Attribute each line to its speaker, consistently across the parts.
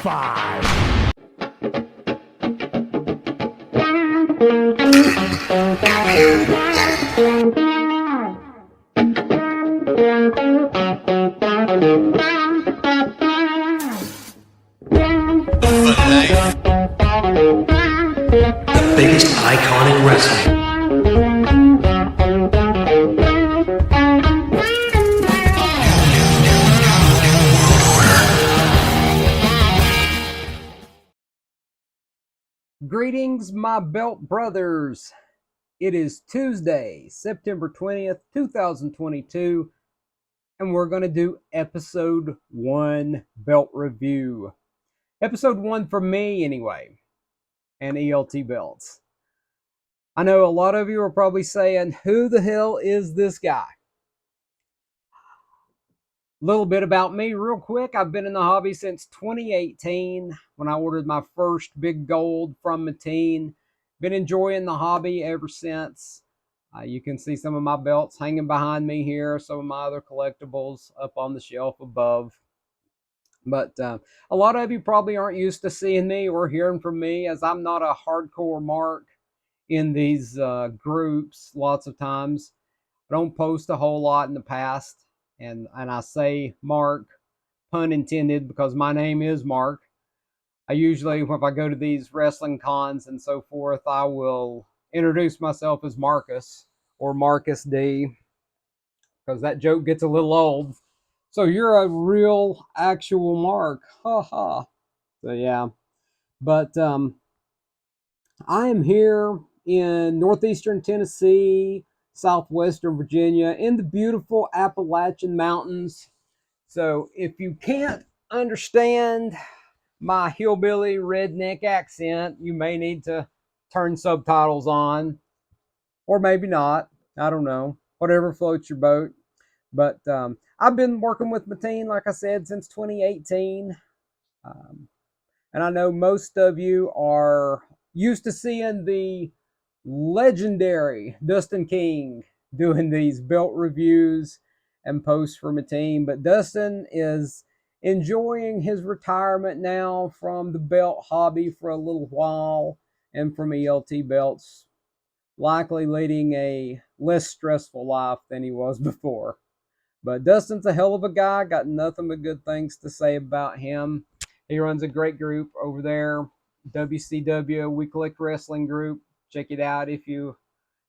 Speaker 1: 5.
Speaker 2: The biggest icon in wrestling.
Speaker 3: Greetings, my belt brothers. It is Tuesday, September 20th, 2022, and we're going to do episode 1 belt review. Episode 1 for me, anyway, and ELT Belts. I know a lot of you are probably saying, who the hell is this guy? A little bit about me, real quick. I've been in the hobby since 2018 when I ordered my first big gold from Mateen. Been enjoying the hobby ever since. You can see some of my belts hanging behind me here, some of my other collectibles up on the shelf above. But a lot of you probably aren't used to seeing me or hearing from me, as I'm not a hardcore mark in these groups lots of times. I don't post a whole lot in the past. And I say Mark, pun intended, because my name is Mark. I usually, if I go to these wrestling cons and so forth, I will introduce myself as Marcus or Marcus D, because that joke gets a little old. So you're a real, actual Mark. Ha ha. So yeah. But I am here in northeastern Tennessee, southwestern Virginia, in the beautiful Appalachian Mountains. So if you can't understand my hillbilly redneck accent, you may need to turn subtitles on, or maybe not. I don't know. Whatever floats your boat. But I've been working with Mateen, like I said, since 2018. And I know most of you are used to seeing the legendary Dustin King doing these belt reviews and posts for Mateen. But Dustin is enjoying his retirement now from the belt hobby for a little while and from ELT Belts, likely leading a less stressful life than he was before. But Dustin's a hell of a guy. Got nothing but good things to say about him. He runs a great group over there, WCW, We Collect Wrestling Group. Check it out if you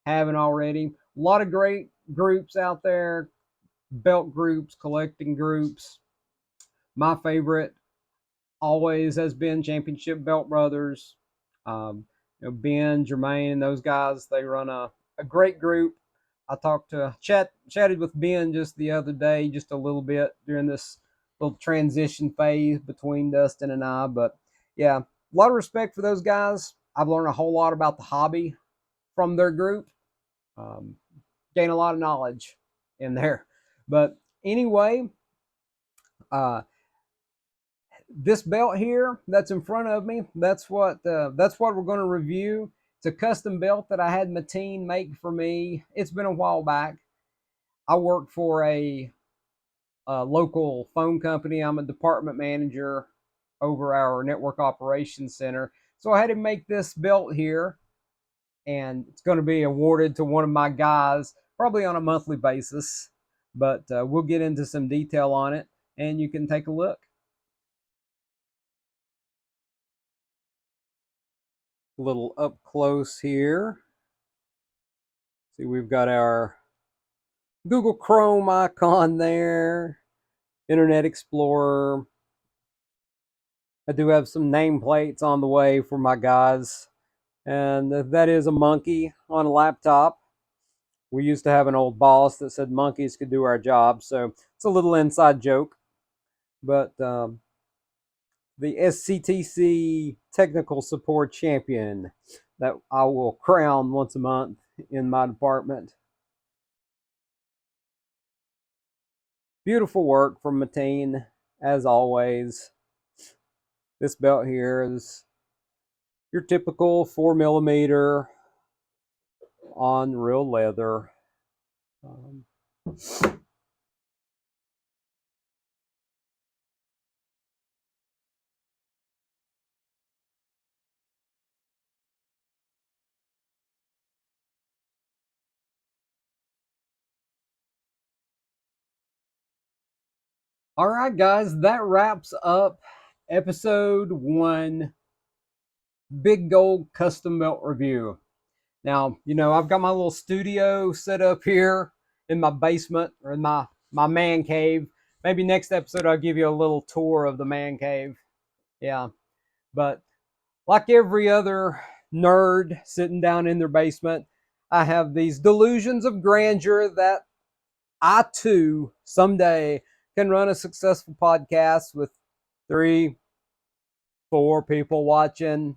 Speaker 3: haven't already. A lot of great groups out there, belt groups, collecting groups. My favorite always has been Championship Belt Brothers. Ben, Jermaine, and those guys, they run a great group. I chatted with Ben just the other day, just a little bit during this little transition phase between Dustin and I. But yeah, a lot of respect for those guys. I've learned a whole lot about the hobby from their group. Gain a lot of knowledge in there. But anyway, this belt here that's in front of me, that's what we're going to review. It's a custom belt that I had Mateen make for me. It's been a while back. I work for a local phone company. I'm a department manager over our network operations center. So I had to make this belt here, and it's going to be awarded to one of my guys, probably on a monthly basis. But we'll get into some detail on it, and you can take a look. A little up close here. See, we've got our Google Chrome icon there, Internet Explorer. I do have some nameplates on the way for my guys, and that is a monkey on a laptop. We used to have an old boss that said monkeys could do our job, so it's a little inside joke. But the SCTC Technical Support Champion that I will crown once a month in my department. Beautiful work from Mateen, as always. This belt here is your typical 4mm on real leather. All right, guys, that wraps up episode 1 Big Gold Custom Belt Review. Now, I've got my little studio set up here in my basement or in my man cave. Maybe next episode I'll give you a little tour of the man cave. Yeah. But like every other nerd sitting down in their basement, I have these delusions of grandeur that I too someday can run a successful podcast with 3, 4 people watching.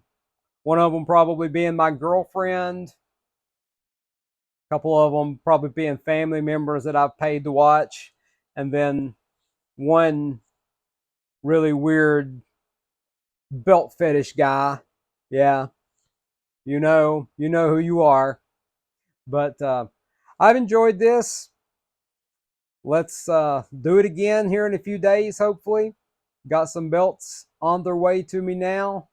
Speaker 3: One of them probably being my girlfriend, a couple of them probably being family members that I've paid to watch, and then one really weird belt fetish guy. Yeah, you know who you are. But I've enjoyed this. Let's do it again here in a few days, hopefully. Got some belts on their way to me now.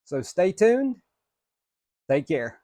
Speaker 3: So stay tuned. Take care.